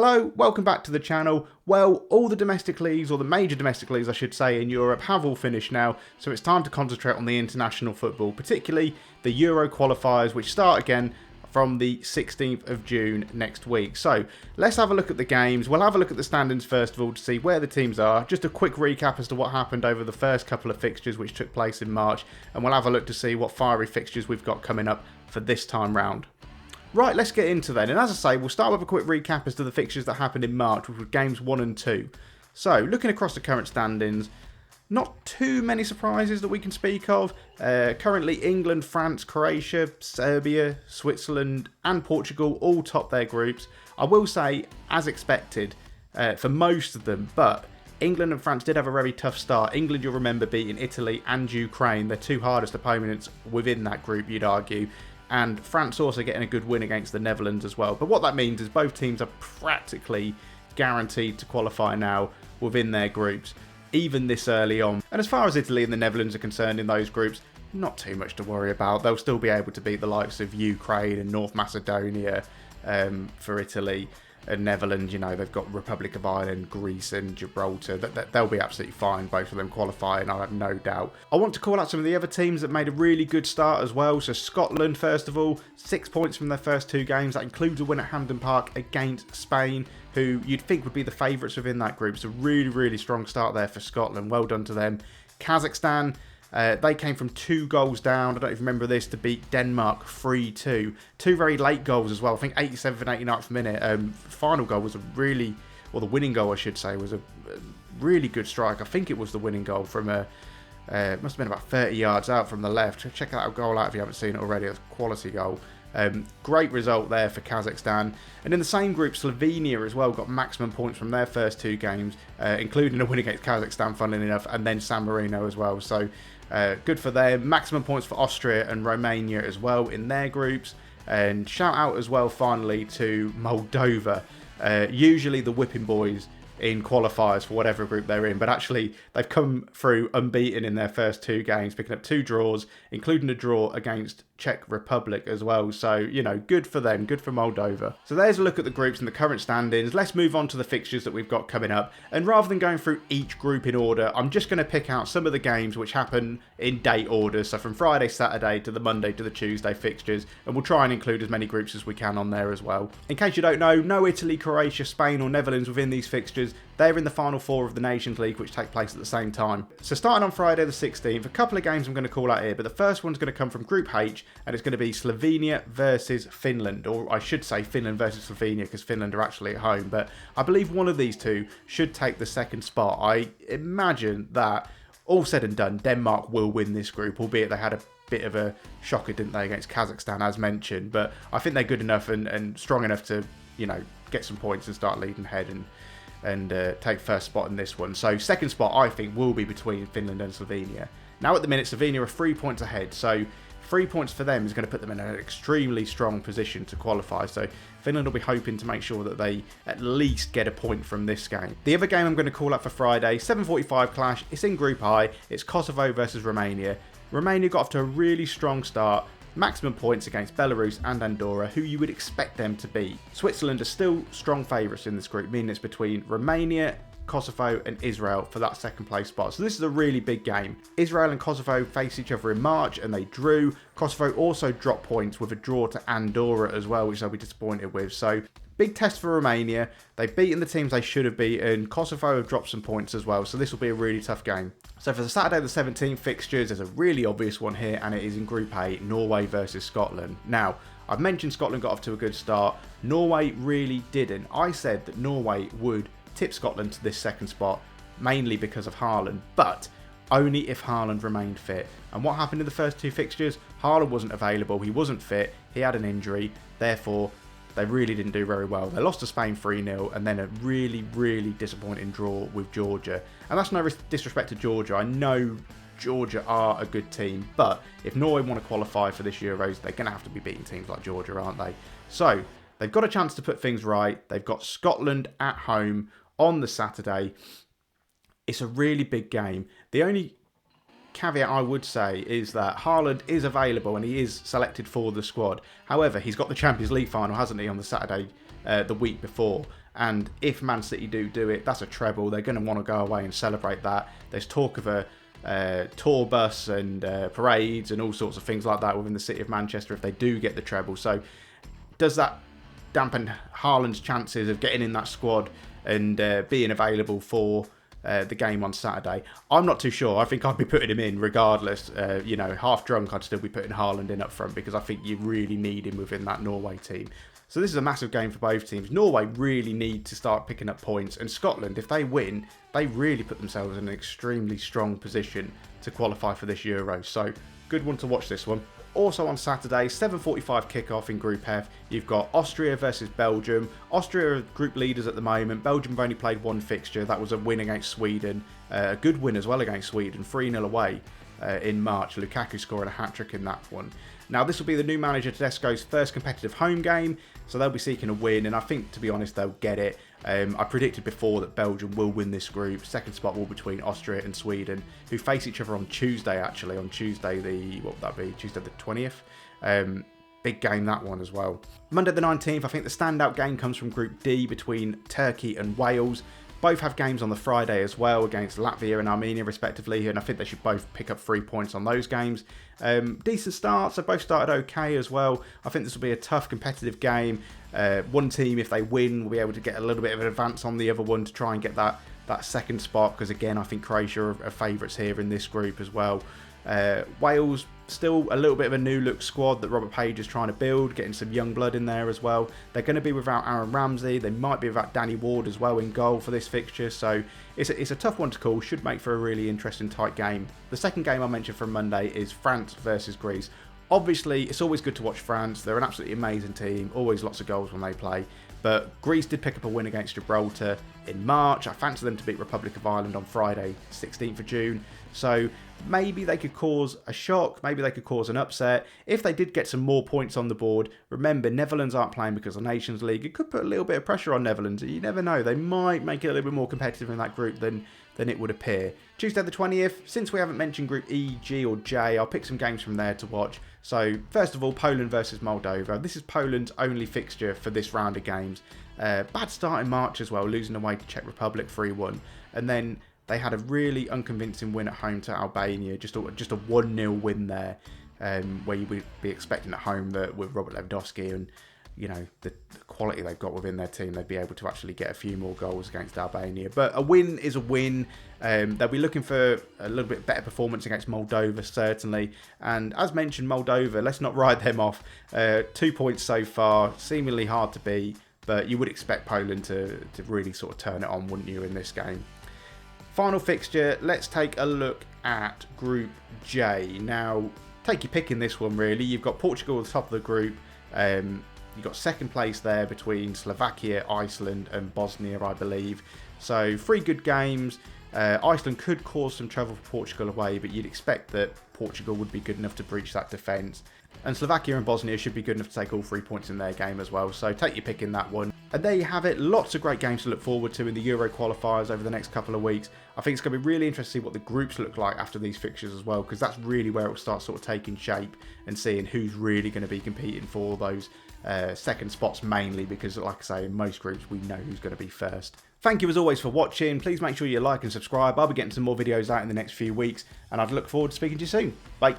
Hello, welcome back to the channel. Well, all the domestic leagues, or the major domestic leagues I should say, in Europe have all finished now, so it's time to concentrate on the international football, particularly the Euro qualifiers, which start again from the 16th of June next week. So let's have a look at the games. We'll have a look at the standings first of all to see where the teams are. Just a quick recap as to what happened over the first couple of fixtures which took place in March, and we'll have a look to see what fiery fixtures we've got coming up for this time round. Right, let's get into then. And as I say, we'll start with a quick recap as to the fixtures that happened in March, which were games 1 and 2. So, looking across the current standings, not too many surprises that we can speak of. Currently, England, France, Croatia, Serbia, Switzerland and Portugal all top their groups. I will say, as expected, for most of them, but England and France did have a very tough start. England, you'll remember, beating Italy and Ukraine, their two hardest opponents within that group, you'd argue. And France also getting a good win against the Netherlands as well. But what that means is both teams are practically guaranteed to qualify now within their groups, even this early on. And as far as Italy and the Netherlands are concerned in those groups, not too much to worry about. They'll still be able to beat the likes of Ukraine and North Macedonia for Italy. And Netherlands, you know, they've got Republic of Ireland, Greece and Gibraltar. They'll be absolutely fine, both of them qualifying, I have no doubt. I want to call out some of the other teams that made a really good start as well. So Scotland, first of all, 6 points from their first 2 games. That includes a win at Hampden Park against Spain, who you'd think would be the favourites within that group. So really, really strong start there for Scotland. Well done to them. Kazakhstan, they came from 2 goals down, I don't even remember this, to beat Denmark 3-2. 2 very late goals as well, I think 87th and 89th minute. Final goal was a really, or the winning goal I should say, was a really good strike. I think it was the winning goal from a, it must have been about 30 yards out from the left. Check that goal out if you haven't seen it already, it's a quality goal. Great result there for Kazakhstan. And in the same group, Slovenia as well got maximum points from their first 2 games, including a win against Kazakhstan, funnily enough, and then San Marino as well. So good for them. Maximum points for Austria and Romania as well in their groups. And shout out as well finally to Moldova, usually the whipping boys in qualifiers for whatever group they're in, but actually they've come through unbeaten in their first 2 games, picking up 2 draws, including a draw against Czech Republic as well. So, you know, good for them, good for Moldova. So there's a look at the groups and the current standings. Let's move on to the fixtures that we've got coming up. And rather than going through each group in order, I'm just going to pick out some of the games which happen in date order. So from Friday, Saturday to the Monday to the Tuesday fixtures. And we'll try and include as many groups as we can on there as well. In case you don't know, no Italy, Croatia, Spain or Netherlands within these fixtures. They're in the final 4 of the Nations League, which take place at the same time. So starting on Friday the 16th, a couple of games I'm going to call out here, but the first one's going to come from Group H, and it's going to be Slovenia versus Finland, or I should say Finland versus Slovenia, because Finland are actually at home, but I believe one of these two should take the second spot. I imagine that, all said and done, Denmark will win this group, albeit they had a bit of a shocker, didn't they, against Kazakhstan, as mentioned, but I think they're good enough and strong enough to, you know, get some points and start leading ahead and take first spot in this one. So second spot, I think, will be between Finland and Slovenia. Now at the minute, Slovenia are 3 points ahead, so 3 points for them is going to put them in an extremely strong position to qualify. So Finland will be hoping to make sure that they at least get a point from this game. The other game I'm going to call up for Friday, 7:45 clash. It's in Group I. It's Kosovo versus Romania. Romania got off to a really strong start. Maximum points against Belarus and Andorra, who you would expect them to beat. Switzerland are still strong favourites in this group, meaning it's between Romania, Kosovo and Israel for that second place spot. So this is a really big game. Israel and Kosovo faced each other in March and they drew. Kosovo also dropped points with a draw to Andorra as well, which they'll be disappointed with. So big test for Romania. They've beaten the teams they should have beaten. Kosovo have dropped some points as well, so this will be a really tough game. So for the Saturday the 17th fixtures, there's a really obvious one here, and it is in Group A, Norway versus Scotland. Now, I've mentioned Scotland got off to a good start. Norway really didn't. I said that Norway would tip Scotland to this second spot, mainly because of Haaland, but only if Haaland remained fit. And what happened in the first 2 fixtures? Haaland wasn't available, he wasn't fit, he had an injury, therefore they really didn't do very well. They lost to Spain 3-0 and then a really, really disappointing draw with Georgia. And that's no disrespect to Georgia. I know Georgia are a good team, but if Norway want to qualify for this Euros, they're going to have to be beating teams like Georgia, aren't they? So they've got a chance to put things right. They've got Scotland at home on the Saturday. It's a really big game. The only caveat I would say is that Haaland is available and he is selected for the squad. However, he's got the Champions League final, hasn't he, on the Saturday the week before. And if Man City do it, that's a treble. They're going to want to go away and celebrate that. There's talk of a tour bus and parades and all sorts of things like that within the city of Manchester if they do get the treble. So does that dampen Haaland's chances of getting in that squad and being available for the game on Saturday? I'm not too sure. I think I'd be putting him in regardless. You know, half drunk, I'd still be putting Haaland in up front because I think you really need him within that Norway team. So this is a massive game for both teams. Norway really need to start picking up points, and Scotland, if they win, they really put themselves in an extremely strong position to qualify for this Euro. So good one to watch, this one. Also on Saturday, 7:45 kickoff in Group F, you've got Austria versus Belgium. Austria are group leaders at the moment. Belgium have only played one fixture. That was a win against Sweden. A good win as well against Sweden, 3-0 away in March. Lukaku scoring a hat-trick in that one. Now, this will be the new manager Tedesco's first competitive home game, so they'll be seeking a win, and I think, to be honest, they'll get it. I predicted before that Belgium will win this group. Second spot will be between Austria and Sweden, who face each other on Tuesday, actually. On Tuesday, what would that be? Tuesday the 20th? Big game, that one as well. Monday the 19th, I think the standout game comes from Group D between Turkey and Wales. Both have games on the Friday as well against Latvia and Armenia respectively, and I think they should both pick up 3 points on those games. Decent starts, they both started okay as well. I think this will be a tough competitive game. One team, if they win, will be able to get a little bit of an advance on the other one to try and get that second spot, because again, I think Croatia are favourites here in this group as well. Wales, still a little bit of a new look squad that Robert Page is trying to build, getting some young blood in there as well. They're going to be without Aaron Ramsey. They might be without Danny Ward as well in goal for this fixture. So it's a tough one to call. Should make for a really interesting tight game. The second game I mentioned from Monday is France versus Greece. Obviously, it's always good to watch France. They're an absolutely amazing team. Always lots of goals when they play. But Greece did pick up a win against Gibraltar in March. I fancy them to beat Republic of Ireland on Friday, 16th of June. So maybe they could cause a shock. Maybe they could cause an upset. If they did get some more points on the board, remember, Netherlands aren't playing because of the Nations League. It could put a little bit of pressure on Netherlands. You never know. They might make it a little bit more competitive in that group than it would appear. Tuesday the 20th, since we haven't mentioned Group E, G or J, I'll pick some games from there to watch. So, first of all, Poland versus Moldova. This is Poland's only fixture for this round of games. Bad start in March as well, losing away to Czech Republic 3-1. And then they had a really unconvincing win at home to Albania, just a 1-0 win there, where you would be expecting at home that with Robert Lewandowski and, you know, the quality they've got within their team, they'd be able to actually get a few more goals against Albania. But a win is a win. They'll be looking for a little bit better performance against Moldova, certainly. And as mentioned, Moldova, let's not write them off. 2 points so far, seemingly hard to beat, but you would expect Poland to really sort of turn it on, wouldn't you, in this game? Final fixture, let's take a look at Group J. Now, take your pick in this one, really. You've got Portugal at the top of the group. You've got second place there between Slovakia, Iceland and Bosnia, I believe. So 3 good games. Iceland could cause some trouble for Portugal away, but you'd expect that Portugal would be good enough to breach that defence. And Slovakia and Bosnia should be good enough to take all 3 points in their game as well. So take your pick in that one. And there you have it. Lots of great games to look forward to in the Euro qualifiers over the next couple of weeks. I think it's going to be really interesting to see what the groups look like after these fixtures as well, because that's really where it will start sort of taking shape and seeing who's really going to be competing for those second spots mainly, because like I say, in most groups we know who's going to be first. Thank you as always for watching. Please make sure you like and subscribe. I'll be getting some more videos out in the next few weeks, and I'd look forward to speaking to you soon. Bye.